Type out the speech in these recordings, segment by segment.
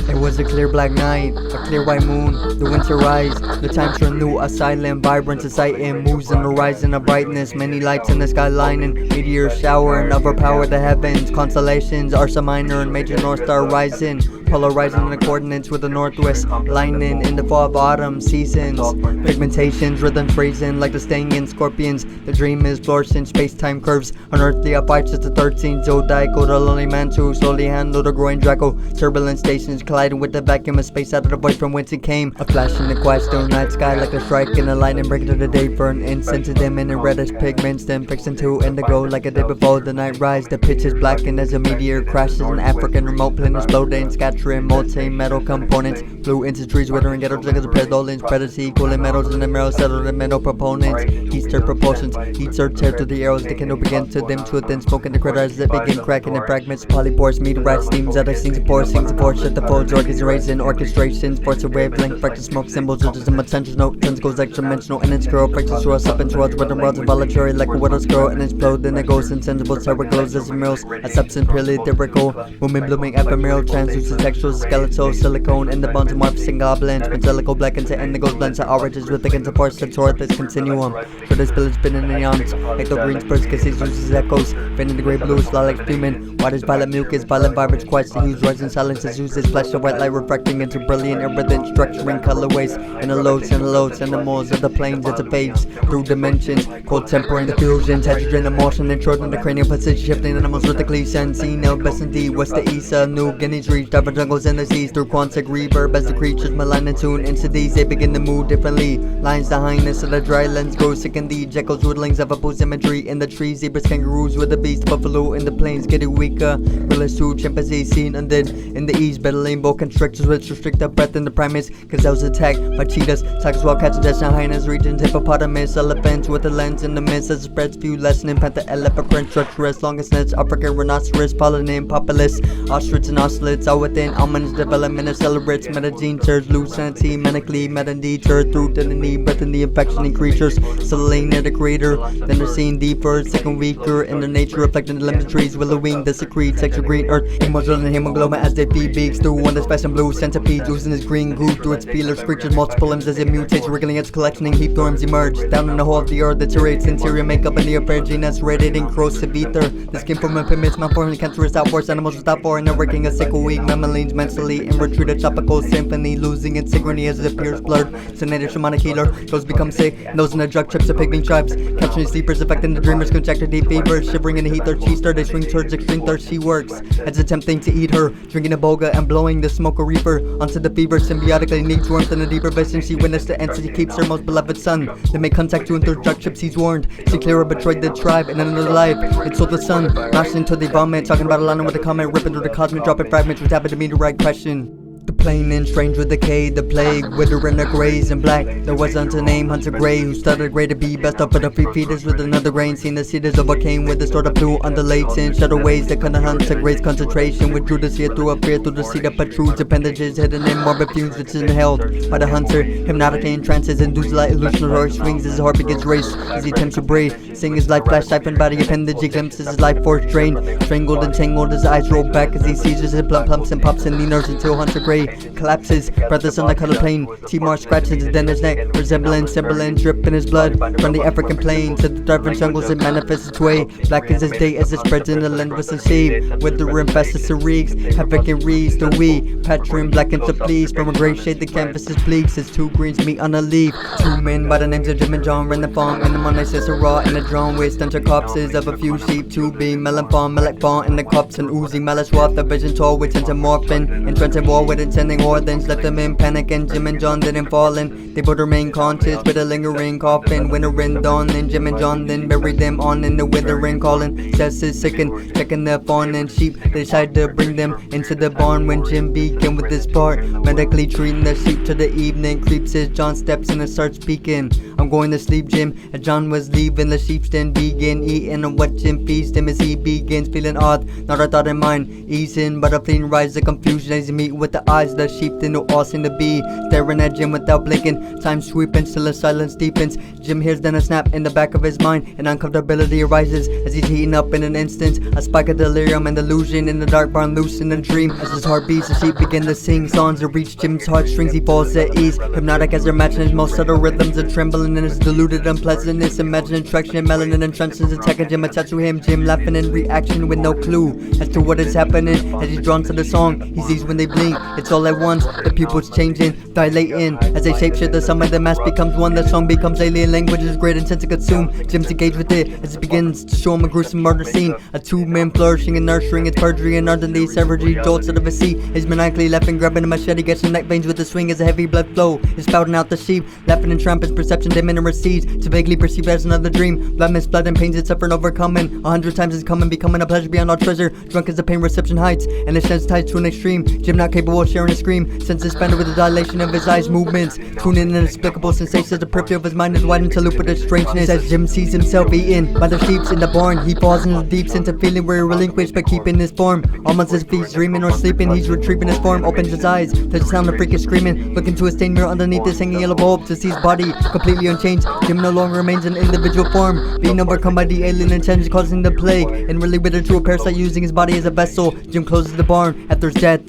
It was a clear black night, a clear white moon, the winter rise, the time turned new, a silent, vibrant society moves on the horizon of brightness, many lights in the skyline and meteor shower and overpower the heavens, constellations, Ursa Minor and major north star rising, polarizing in accordance with the northwest, lightning in the fall of autumn seasons, pigmentations, rhythm phrasing like the staying in scorpions, the dream is fluorescent, space-time curves, unearthly uprights at the 13th zodiacal, the lonely man to slowly handle the growing Draco, turbulent stations colliding with the vacuum of space out of the void from whence it came, a flash in the quiet still night sky like a strike in the lightning break of the day for an instant to dim in reddish pigments then fixed into indigo like a day before the night rise, the pitch is blackened as a meteor crashes, an African remote plane exploding, scattering multi-metal components, flew into trees withering ghetto triggers of predolins, predacy, cooling metals in the mirror settled in metal proponents, Easter proportions, heats are tear to the arrows, the candle begins to dim to a thin smoke in the critter as it begin cracking in fragments, polypores, meteorites, steams out of scenes of pores, sings of force, shut the folds, organs raising, orchestrations, force of wavelength, fractal smoke, symbols, just in potential note, tons goes extra-dimensional, and its curl, fractals throw us up into worlds, rhythm worlds, voluntary like a widow's girl, and explode, then it goes insensible, terror glows as it mirrors, a substance purely lyrical, woman blooming ephemeral, translucent textual, skeletal, silicone, and the bones morphs goblins, metallical black into indigo blends of origins with against the force that toward this continuum, for this village spinning in neons, ecto green spurs, kisses, uses echoes, fading the grey blues, lilac fuming, water's violet milk is violet vibrant, quiet the hues, rising silences, uses flash of white light refracting into brilliant iridescent structuring colorways, and the loads and the moles of the planes as it fades through dimensions, cold tempering the fusions, hydrogen emotion and short in the cranial position, shifting animals vertically, sensing now best indeed, west to east, New Guinea's reach, divergent jungles in the seas, through quantic reverb as the creatures malign and tune into these, they begin to move differently, lines the highness of the dry lens grows sick indeed, jackals whittlings of opposed imagery in the trees, zebras, kangaroos with the beast, buffalo in the plains getting weaker, gorillas too, chimpanzees seen undead in the east, battling boa constrictors with restricted breath in the primates, gazelles attacked by cheetahs, tigers while catching death in hyenas regions, hippopotamus, elephants with a lens in the midst as it spreads few lessening, panther, elephant, french, treacherous, longest nets, African rhinoceros, pollen in populace, ostrich and ocelots, all within, almonds, development accelerates, metagene turds, lucidity, manically, deterred through to the knee, breath in the infection in creatures, still near the creator, then they're seen deeper, second weaker, in their nature, reflecting the limbs, trees, willowing, the secrete, texture green earth, hemoglobin and hemoglobin as they feed beaks through one that's fast and blue, centipede, losing his green goo through its feelers, creatures, multiple limbs as it mutates, wriggling its collectioning, heap forms emerge, down in the hole of the earth, deteriorates interior makeup and the affair genus, radiating corrosive ether, the skin from a pigments, malforming cancerous outbursts, animals without foreign, working a sickle weak, memmalines mentally, in retreat, a tropical symphony, losing its synchrony as it appears blurred, senator, shamanic healer, those become sick, and those in the drug trips of pygmy tribes, capturing sleepers, affecting the dreamers, conjecture deep fever, shivering in the heat, their cheese stir, they swing towards extreme thirst, she works, as attempting to eat her, drinking a boga and blowing the smoke a reaper, onto the fever, symbiotically needs warmth in a deeper vision, she witnessed the entity keeps her most beloved son, they make contact to through drug trips, he's warned, she clearer betrayed the tribe, in another life, it's so the sun, mashing until they vomit, talking about a line with a comment, ripping through the cosmic, dropping fragments, which happened to meteorite question. The plain and strange with decay, the plague, withering the grays and black. There wasn't a name, Hunter Gray, who started gray to be best up for the free feeders with another grain. Seen the cedars overcame with the sort of blue undulating shadow ways that couldn't hunt to Gray's concentration. Withdrew the seer through a fear through the seed that protrudes appendages hidden in morbid fumes which is inhaled by the hunter. Hypnotically in trances, induced light illusionary swings as his heart begins race as he attempts to breathe. Seeing his life flash siphoned by the appendage, he glimpses his life force drained, strangled and tangled. His eyes roll back as he seizes his blood plumps and pops in the nerves until Hunter Gray collapses. Breathless on the color plane, T-Mar scratches then his neck, resembling drip in his blood from the African plain to the dark jungles. It manifests its way, black as his day as it spreads in the land with a shade. With the infested to reeks, havoc and reeds the we pattern black into fleas from a gray shade. The canvas is bleaks as two greens meet on a leaf. Two men by the names of Jim and John ran the farm, and the Monday says a raw in the drawn with stunted corpses of a few sheep. Two being melon farm, melek farm in the cups and oozing malice waft. The vision tall with tint and morphin, entrenched war with intending wardens. Left them in panic and Jim and John didn't fall in. They both remain conscious with a lingering coffin. Winter and dawn and Jim and John then buried them on in the withering calling. Sess is sickened, checking the fawn and sheep. They decided to bring them into the barn when Jim began with this part. Medically treating the sheep to the evening creeps as John steps in and starts speaking. I'm going to sleep, Jim. As John was leaving, the sheep then began eating. And what Jim feeds him as he begins feeling odd. Not a thought in mind, easing, but a fleeting rise of confusion as he meet with the eyes eyes, the sheep didn't know all seem to be staring at Jim without blinking. Time sweeping till the silence deepens. Jim hears then a snap in the back of his mind, and uncomfortability arises as he's heating up in an instant. A spike of delirium and delusion in the dark barn, loose in a dream. As his heart beats, the sheep begin to sing songs to reach Jim's heartstrings. He falls at ease, hypnotic as they're matching his most subtle rhythms, a trembling in his deluded unpleasantness. Imagine attraction, melanin and trenches attacking Jim, attached to him. Jim laughing in reaction with no clue as to what is happening. As he's drawn to the song, he sees when they blink, it's all at once. The pupils changing, dilating as they shapeshift. The sum of the mass becomes one. The song becomes alien language, is great intent to consume. Jim's engaged with it as it begins to show him a gruesome murder scene. A two men flourishing and nurturing its perjury, and underneath savagery jolts out of his seat. He's maniacally laughing, grabbing a machete, gets some neck veins with a swing as a heavy blood flow is spouting out the sheep. Laughing in triumph, his perception dim and recedes to vaguely perceive as another dream. Blood mist, blood and pains it's suffering, overcoming 100 times it's coming, becoming a pleasure beyond all treasure. Drunk as the pain reception heights, and his sensitized to an extreme. Jim not capable of sharing a scream, senses suspended with the dilation of his eyes movements, tuning in inexplicable sensations. The periphery of his mind is widened to loop with a strangeness as Jim sees himself eaten by the sheep in the barn. He falls into the deep sense of feeling where he relinquished but keeping his form. Almost as if he's dreaming or sleeping, he's retrieving his form, opens his eyes to the sound of freakish screaming, looking to a stained mirror underneath this hanging yellow bulb to see his body completely unchanged. Jim no longer remains an individual form, being overcome by the alien intentions causing the plague, and really withered to a parasite using his body as a vessel. Jim closes the barn after his death.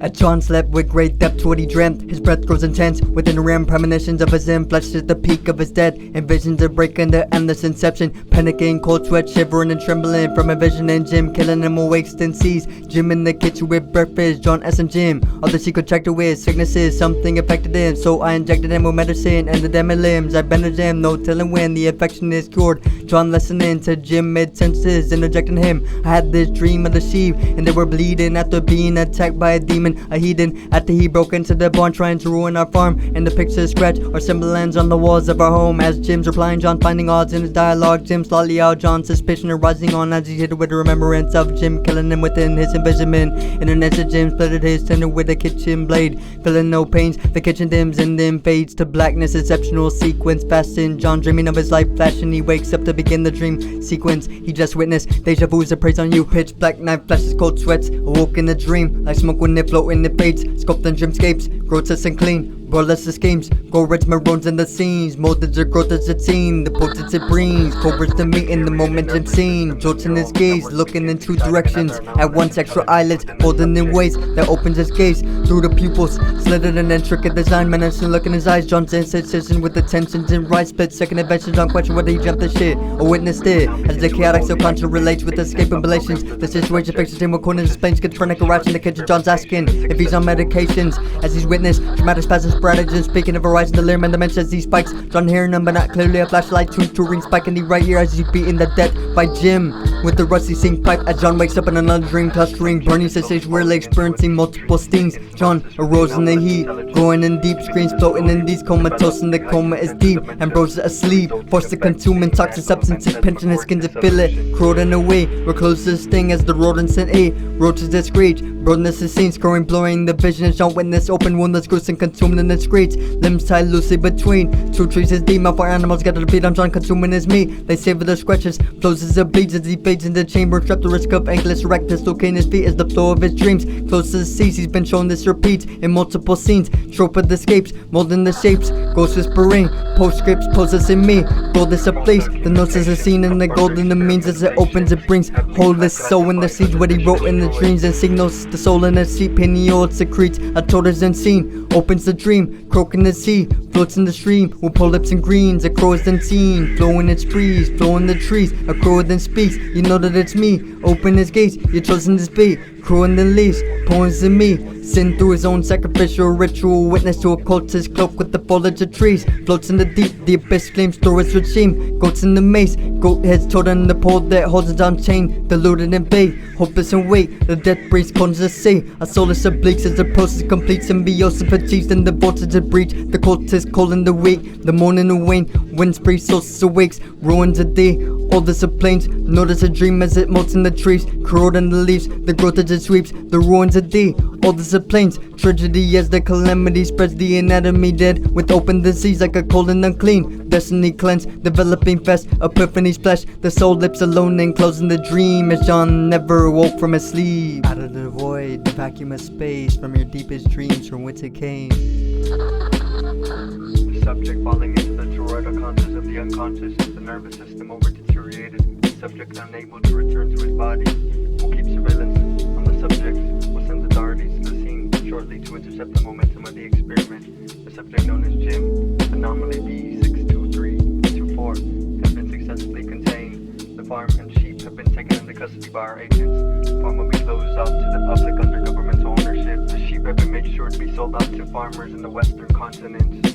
As John slept with great depth to what he dreamt, his breath grows intense within ram premonitions of his end, flesh at the peak of his death, and visions of breaking the endless inception, panicking, cold sweat, shivering and trembling from a vision, and Jim killing him awakes and sees Jim in the kitchen with breakfast. John S. and Jim, all the secret checked with sicknesses, something affected him, so I injected him with medicine and the demi limbs. I bandaged him, no telling when the infection is cured. John listening to Jim mid senses, interjecting him. I had this dream of the sheep, and they were bleeding after being attacked by a demon, a heathen, after he broke into the barn trying to ruin our farm. And the pictures scratch our semblance on the walls of our home. As Jim's replying, John finding odds in his dialogue. Jim slightly out, John's suspicion arising on as he hit it with a remembrance of Jim killing him within his envisionment. In an instant, Jim splitted his tendon with a kitchen blade, feeling no pains. The kitchen dims and then fades to blackness. Exceptional sequence fastened. John dreaming of his life flashing. He wakes up to begin the dream sequence he just witnessed. Deja vu's a praise on you. Pitch black night flashes, cold sweats. Awoke in the dream like smoke when it float in the fades. Sculpting dreamscapes, grotesque and clean. Borderless schemes, go reds maroons in the scenes. Molded or growth as it's seen, the potence it brings. Cobras to meet in the moment Jim seen. Jolts in his gaze, looking in two directions. At once extra eyelids, folding in ways that opens his gaze through the pupils. Slitted and intricate design, menacing look in his eyes. John's incision with the tensions and right split. Second inventions on question whether he jumped the shit or witnessed it. As the chaotic subconscious relates with escaping relations. The situation pictures him with corners explains schizophrenic eruption in the kitchen. John's asking if he's on medications as he's witnessed dramatic spasms. Strategy speaking of horizon, delirium and dementia as he spikes. John hearing them but not clearly. A flashlight tuned to ring spike in the right ear as he's beating the death by Jim with the rusty sink pipe. As John wakes up in another dream, clustering burning sensation, weirdly experiencing multiple stings. John arose in the heat, growing in deep screens, floating in these comatose, and the coma is deep. Ambrose asleep, forced to consume intoxic substances, pinching his skin to feel it, crawling away. We're close to the sting as the rodents and eight roaches that screech. Broadness is seen, scoring, blurring the vision as John witness open woundless, gruesome, consumed in the screech. Limbs tied loosely between two trees, his demon for animals gather to feed on John, consuming his meat. They savor the scratches, flows as it bleeds as he fades in the chamber, trapped the risk of anklets erect, dislocating his feet as the flow of his dreams. Close to the seas, he's been shown this repeats in multiple scenes. Trope of the escapes, molding the shapes, ghost whispering, postscripts poses in me. Gold is a place, the notes is a scene, and the gold in the means as it opens, it brings wholeness soul in the seeds, what he wrote in the dreams and signals. The soul in the sea, pineal secretes, a tortoise unseen, opens the dream, croak in the sea, floats in the stream, with pole lips and greens, a crow is then seen, flowing its breeze, flowing the trees, a crow then speaks, you know that it's me, open his gates, you're chosen his bait, crow in the leaves, poems in me, sin through his own sacrificial ritual, witness to a cultist cloak with the foliage of trees, floats in the deep, the abyss flames through its regime, goats in the maze, goat heads told on the pole that holds it down chain, deluded in vague, hopeless in wait, the death breeze cones to say, a soulless obliques as the process completes, symbiosis fatigues and the voltage of breach, the cultist cold in the weak, the morning and wane, winds breeze, solstice awakes, ruins a day, all this a plains, notice a dream as it molts in the trees, corrode in the leaves, the growth as it sweeps, the ruins a day, oldest of planes. Tragedy as the calamity spreads the anatomy dead, with open disease like a cold and unclean. Destiny cleansed, developing fast, epiphany splash. The soul lips alone and closing the dream as John never woke from his sleep. Out of the void, the vacuum of space, from your deepest dreams from whence it came. The subject falling into the toroidal conscious of the unconscious, the nervous system over deteriorated, the subject unable to return to his body. We'll keep surveillance on the subject, we'll send authorities to the scene shortly to intercept the momentum of the experiment. The subject known as Jim, anomaly B62324, has been successfully contained. The farm and sheep have been taken into custody by our agents. The farm will be closed off to the public under governmental ownership. The sheep have been made sure to be sold out to farmers in the western continent.